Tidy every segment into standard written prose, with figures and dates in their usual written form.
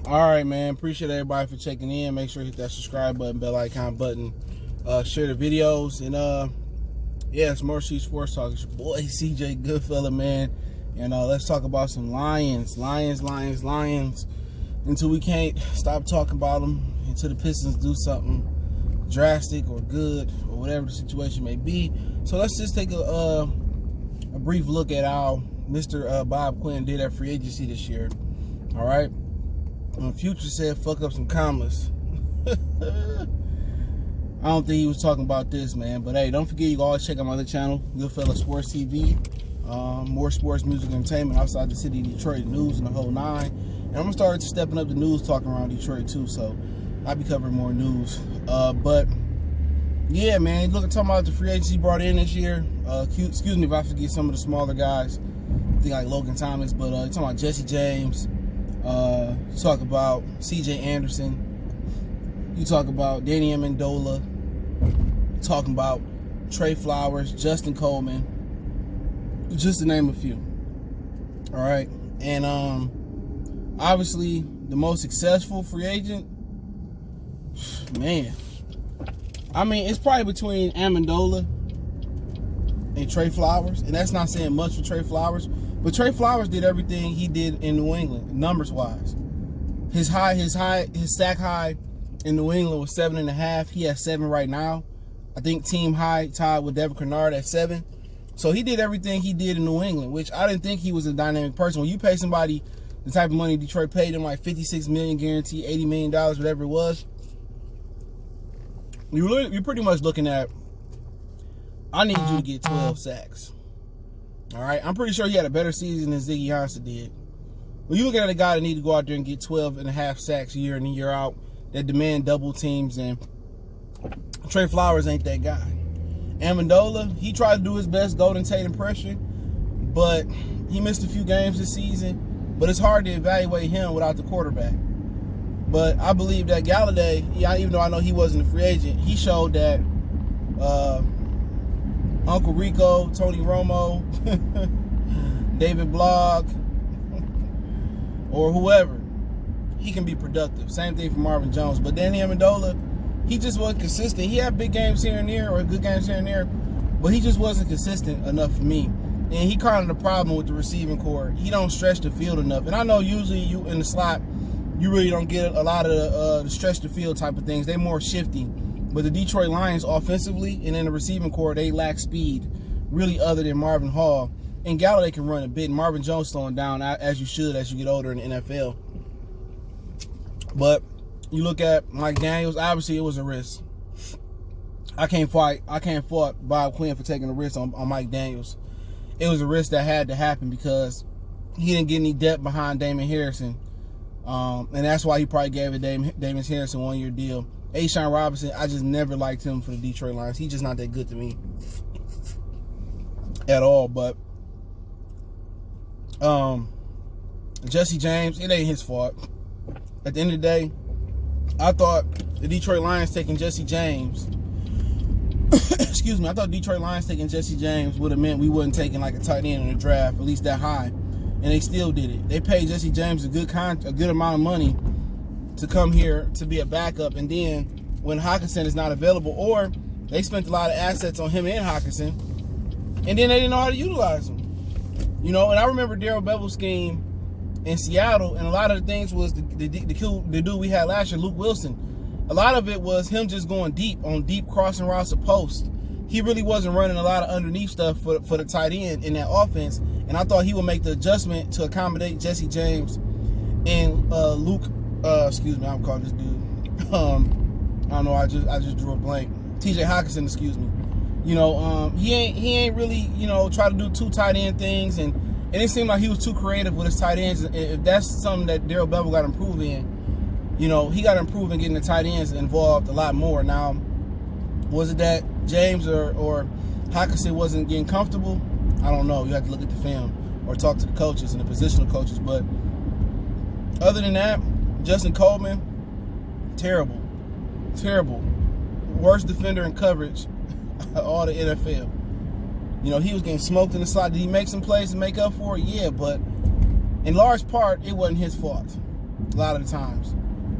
All right, man. Appreciate everybody for checking in. Make sure you hit that subscribe button, bell icon button. Share the videos. And, yeah, it's more Street Sports Talk. It's your boy, CJ Goodfella, man. And let's talk about some Lions. Until we can't stop talking about them. Until the Pistons do something drastic or good or whatever the situation may be. So let's just take a brief look at how Mr. Bob Quinn did at free agency this year. All right. Future said, fuck up some commas. I don't think he was talking about this, man. But hey, don't forget, you can always check out my other channel, Goodfella Sports TV. More sports, music, and entertainment outside the city of Detroit, news and the whole nine. And I'm going to start stepping up the news, talking around Detroit too. So I'll be covering more news. But yeah, man, look at talking about the free agency brought in this year. Excuse me if I forget some of the smaller guys. I think like Logan Thomas, but you're talking about Jesse James. You talk about CJ Anderson. You talk about Danny Amendola. Talking about Trey Flowers, Justin Coleman, just to name a few. All right, and obviously the most successful free agent, man. I mean, it's probably between Amendola and Trey Flowers, and that's not saying much for Trey Flowers. But Trey Flowers did everything he did in New England, numbers wise. His sack high in New England was 7.5. He has 7 right now. I think team high tied with Devin Kennard at 7. So he did everything he did in New England, which I didn't think he was a dynamic person. When you pay somebody the type of money Detroit paid him, like $56 million guarantee, $80 million, whatever it was, you're pretty much looking at, I need you to get 12 sacks. All right, I'm pretty sure he had a better season than Ziggy Ansah did. When you look at a guy that need to go out there and get 12.5 sacks year in and year out, that demand double teams, and Trey Flowers ain't that guy. Amendola, he tried to do his best Golden Tate impression, but he missed a few games this season. But it's hard to evaluate him without the quarterback. But I believe that Galladay, even though I know he wasn't a free agent, he showed that Uncle Rico, Tony Romo, David Blogg, or whoever, he can be productive. Same thing for Marvin Jones. But Danny Amendola, he just wasn't consistent. He had big games here and there, or good games here and there, but he just wasn't consistent enough for me. And he kind of the problem with the receiving core. He don't stretch the field enough. And I know usually you in the slot, you really don't get a lot of the stretch the field type of things. They're more shifty. But the Detroit Lions offensively and in the receiving core, they lack speed, really, other than Marvin Hall. And Galladay can run a bit. And Marvin Jones slowing down as you should as you get older in the NFL. But you look at Mike Daniels, obviously it was a risk. I can't fault Bob Quinn for taking a risk on Mike Daniels. It was a risk that had to happen because he didn't get any depth behind Damon Harrison. And that's why he probably gave it Damon Harrison 1-year deal. A'Shawn Robinson, I just never liked him for the Detroit Lions. He's just not that good to me at all. But Jesse James, it ain't his fault. At the end of the day, I thought the Detroit Lions taking Jesse James excuse me, I thought Detroit Lions taking Jesse James would have meant we wasn't taking like a tight end in the draft, at least that high. And they still did it. They paid Jesse James a good amount of money to come here to be a backup, and then when Hockenson is not available, or they spent a lot of assets on him and Hockenson, and then they didn't know how to utilize him. You know, and I remember Darrell Bevel's scheme in Seattle, and a lot of the things was the dude we had last year, Luke Wilson. A lot of it was him just going deep crossing routes to post. He really wasn't running a lot of underneath stuff for the tight end in that offense, and I thought he would make the adjustment to accommodate Jesse James and Luke. Excuse me, I'm calling this dude. I don't know. I just drew a blank. T.J. Hockenson, excuse me. You know, he ain't really, you know, try to do 2 tight end things, and it seemed like he was too creative with his tight ends. If that's something that Darrell Bevel got to improve in, you know, he got to improve in getting the tight ends involved a lot more. Now, was it that James or Hockenson wasn't getting comfortable? I don't know. You have to look at the film or talk to the coaches and the positional coaches. But other than that, Justin Coleman, terrible. Worst defender in coverage all the NFL. You know, he was getting smoked in the slot. Did he make some plays to make up for it? Yeah, but in large part, it wasn't his fault. a lot of the times.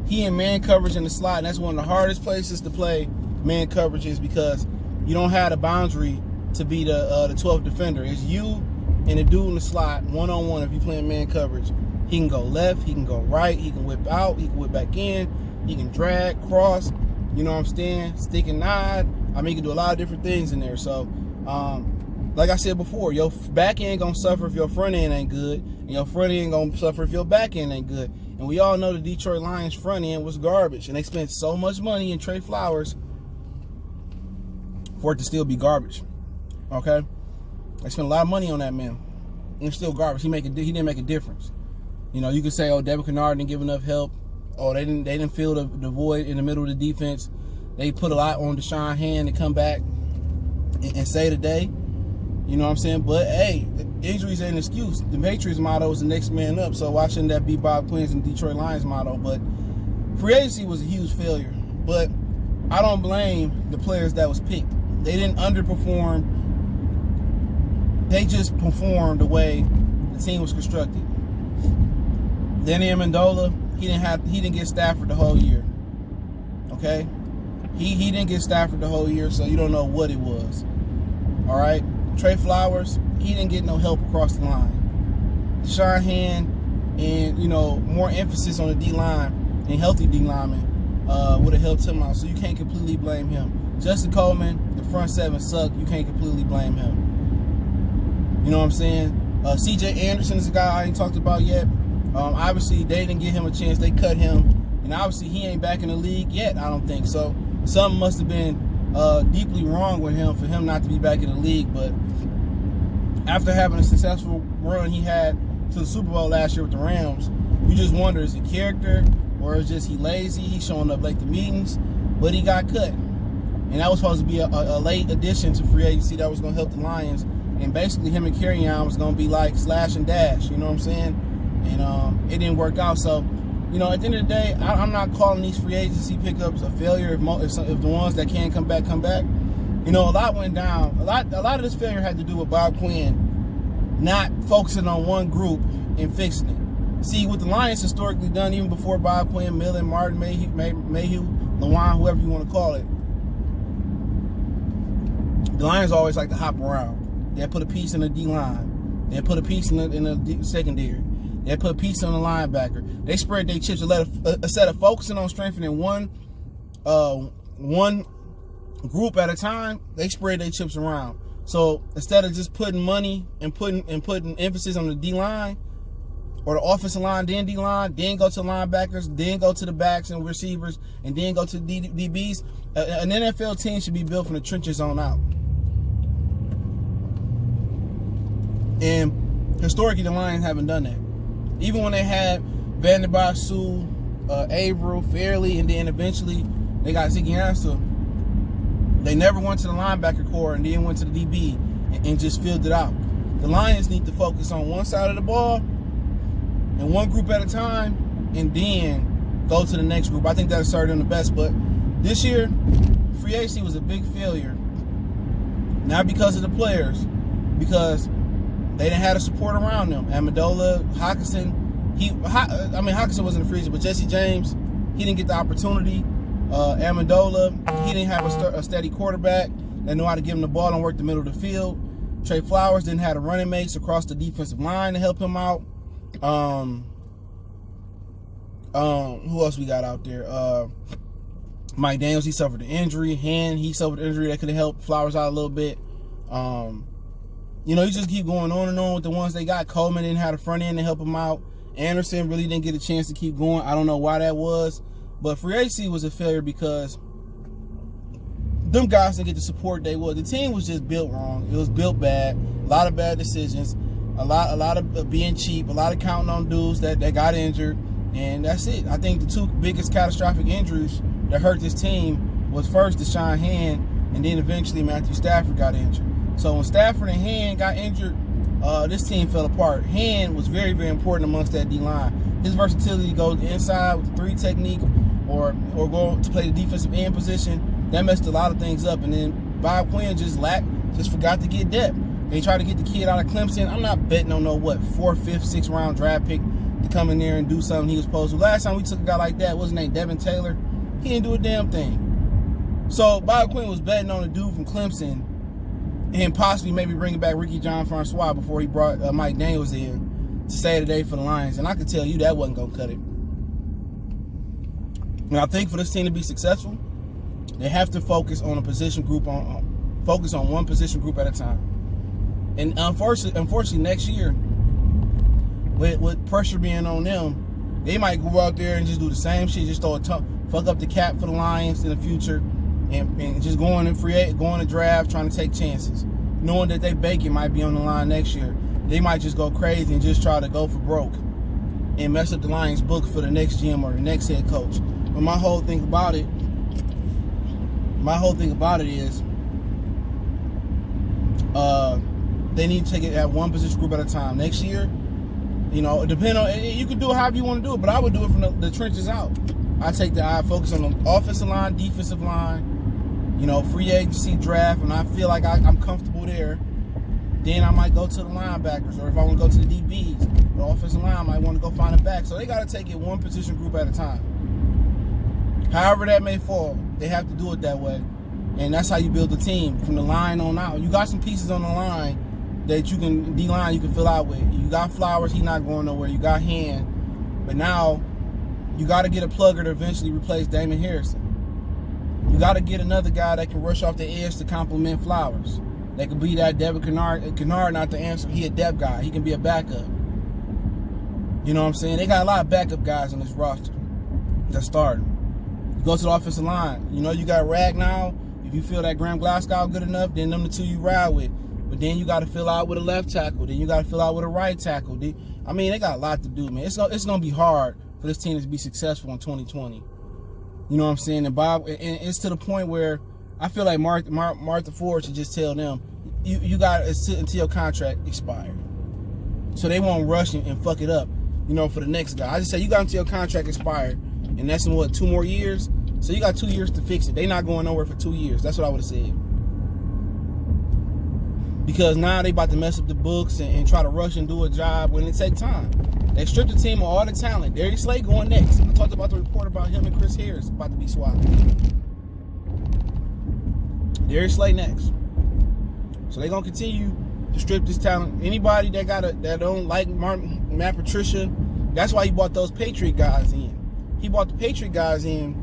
He in man coverage in the slot, and that's one of the hardest places to play man coverage is because you don't have the boundary to be the 12th defender. It's you and the dude in the slot, one-on-one if you're playing man coverage. He can go left, he can go right, he can whip out, he can whip back in, he can drag, cross, you know what I'm saying, stick and nod. I mean, he can do a lot of different things in there. So, like I said before, your back end gonna suffer if your front end ain't good, and your front end gonna suffer if your back end ain't good. And we all know the Detroit Lions front end was garbage, and they spent so much money in Trey Flowers for it to still be garbage. Okay, they spent a lot of money on that man, and it's still garbage. He didn't make a difference. You know, you could say, oh, Devin Kennard didn't give enough help. Oh, they didn't fill the void in the middle of the defense. They put a lot on Deshaun Hand to come back and save the day. You know what I'm saying? But hey, injuries ain't an excuse. The Patriots motto is the next man up. So why shouldn't that be Bob Quinn's and Detroit Lions motto? But free agency was a huge failure. But I don't blame the players that was picked. They didn't underperform. They just performed the way the team was constructed. Then Amendola, he didn't get Stafford the whole year. Okay? He didn't get Stafford the whole year, so you don't know what it was. All right? Trey Flowers, he didn't get no help across the line. Deshaun Hand and, you know, more emphasis on the D-line and healthy D-linemen would have helped him out, so you can't completely blame him. Justin Coleman, the front seven sucked. You can't completely blame him. You know what I'm saying? C.J. Anderson is a guy I ain't talked about yet. Obviously, they didn't give him a chance. They cut him. And obviously, he ain't back in the league yet, I don't think. So, something must have been deeply wrong with him for him not to be back in the league. But after having a successful run he had to the Super Bowl last year with the Rams, you just wonder, is it character or is just he lazy? He's showing up late to meetings, but he got cut. And that was supposed to be a late addition to free agency that was going to help the Lions. And basically, him and Kerryon was going to be like slash and dash, you know what I'm saying? And it didn't work out. So, you know, at the end of the day, I'm not calling these free agency pickups a failure if the ones that can come back, come back. You know, a lot went down. A lot of this failure had to do with Bob Quinn not focusing on one group and fixing it. See, what the Lions historically done, even before Bob Quinn, Millen, Martin, Mayhew, Lewan, whoever you want to call it, the Lions always like to hop around. They put a piece in the D-line. They put a piece in the secondary. They put a piece on the linebacker. They spread their chips instead of focusing on strengthening one group at a time. They spread their chips around. So instead of just putting money and putting emphasis on the D line or the offensive line, then D line, then go to linebackers, then go to the backs and receivers, and then go to the DBs. An NFL team should be built from the trenches on out. And historically, the Lions haven't done that. Even when they had Vanderbilt, Sue, Averill, Fairley, and then eventually they got Ziggy Ansah, they never went to the linebacker core and then went to the DB and just filled it out. The Lions need to focus on one side of the ball and one group at a time and then go to the next group. I think that'll serve them the best. But this year, free agency was a big failure. Not because of the players, because they didn't have the support around them. Amendola, Hockenson, Hockenson wasn't a free agent, but Jesse James, he didn't get the opportunity. Amendola, he didn't have a steady quarterback that knew how to give him the ball and work the middle of the field. Trey Flowers didn't have the running mates across the defensive line to help him out. Who else we got out there? Mike Daniels, he suffered an injury. He suffered an injury that could have helped Flowers out a little bit. You know, you just keep going on and on with the ones they got. Coleman didn't have the front end to help him out. Anderson really didn't get a chance to keep going. I don't know why that was. But free agency was a failure because them guys didn't get the support they would. The team was just built wrong. It was built bad. A lot of bad decisions. A lot of being cheap. A lot of counting on dudes that got injured. And that's it. I think the two biggest catastrophic injuries that hurt this team was first Deshaun Hand, and then eventually Matthew Stafford got injured. So when Stafford and Hand got injured, this team fell apart. Hand was very, very important amongst that D-line. His versatility to go inside with the 3 technique or go to play the defensive end position, that messed a lot of things up. And then Bob Quinn just forgot to get depth. They tried to get the kid out of Clemson. I'm not betting on 4th, 5th, 6th round draft pick to come in there and do something he was supposed to. Last time we took a guy like that, what's his name, Devin Taylor, he didn't do a damn thing. So Bob Quinn was betting on a dude from Clemson and possibly maybe bringing back Ricky John Francois before he brought Mike Daniels in to save the day for the Lions. And I could tell you that wasn't going to cut it. And I think for this team to be successful, they have to focus on a position group, focus on one position group at a time. And unfortunately next year, with pressure being on them, they might go out there and just do the same shit, just throw fuck up the cap for the Lions in the future, and just going to draft, trying to take chances, knowing that their bacon might be on the line next year. They might just go crazy and just try to go for broke and mess up the Lions' book for the next GM or the next head coach. But my whole thing about it is they need to take it at one position group at a time. Next year, depending on, you can do it however you want to do it, but I would do it from the trenches out. I focus on the offensive line, defensive line, free agency, draft, and I feel like I'm comfortable there. Then I might go to the linebackers, or if I want to go to the DBs, the offensive line, I might want to go find a back. So they got to take it one position group at a time. However that may fall, they have to do it that way. And that's how you build a team, from the line on out. You got some pieces on the line that you can, D-line you can fill out with. You got Flowers, he's not going nowhere. You got Hand. But now, you got to get a plugger to eventually replace Damon Harrison. You got to get another guy that can rush off the edge to complement Flowers. That could be that Devin Kennard not the answer. He a depth guy. He can be a backup. You know what I'm saying? They got a lot of backup guys on this roster that start. You go to the offensive line. You got Ragnow. If you feel that Graham Glasgow good enough, then them the two you ride with. But then you got to fill out with a left tackle. Then you got to fill out with a right tackle. They got a lot to do, man. It's going to be hard for this team to be successful in 2020. You know what I'm saying? And it's to the point where I feel like Martha Ford should just tell them, you got to sit until your contract expired. So they won't rush and fuck it up, for the next guy. I just say you got until your contract expired, and that's in 2 more years? So you got 2 years to fix it. They not going nowhere for 2 years. That's what I would have said. Because now they about to mess up the books and try to rush and do a job when it take time. They stripped the team of all the talent. Darius Slay going next. I talked about the report about him and Chris Harris about to be swapped. Darius Slay next. So they're gonna continue to strip this talent. Anybody that don't like Matt Patricia, that's why he brought those Patriot guys in. He brought the Patriot guys in.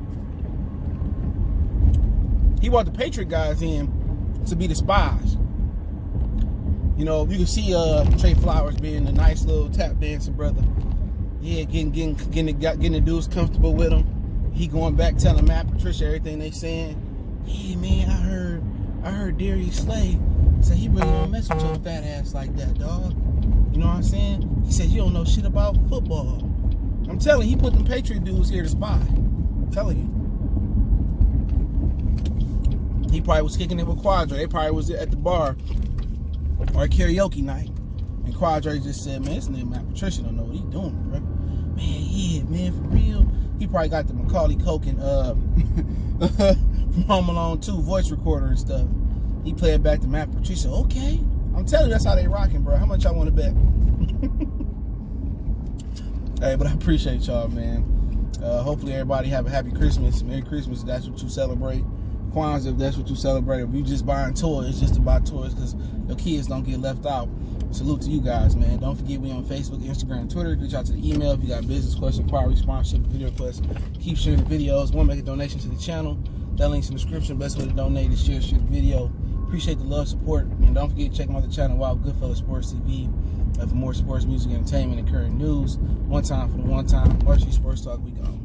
To be the spies. You can see Trey Flowers being a nice little tap dancing brother. Yeah, getting the dudes comfortable with him. He going back telling Matt Patricia everything they saying. Yeah, man, I heard Darius Slay say he really don't mess with your fat ass like that, dog. You know what I'm saying? He said you don't know shit about football. I'm telling you, he put them Patriot dudes here to spy. I'm telling you. He probably was kicking it with Quadre. They probably was at the bar or a karaoke night. And Quadre just said, man, this nigga Matt Patricia don't know what he doing, bro. Man, yeah, man, for real. He probably got the Macaulay Culkin from Home Alone 2 voice recorder and stuff. He played back to Matt Patricia. Okay. I'm telling you, that's how they rocking, bro. How much y'all want to bet? Hey, but I appreciate y'all, man. Hopefully everybody have a happy Christmas. Merry Christmas if that's what you celebrate. Kwanzaa if that's what you celebrate. If you just buying toys, just to buy toys because your kids don't get left out. Salute to you guys, man. Don't forget we on Facebook, Instagram, Twitter. Reach out to the email if you got business questions, inquiry, sponsorship, video requests. Keep sharing the videos. Want to make a donation to the channel? That link's in the description. Best way to donate is share the video. Appreciate the love, support, and don't forget to check out the channel Wild Goodfellas Sports TV for more sports, music, entertainment, and current news. One time for the one time. Varsity Sports Talk. We gone.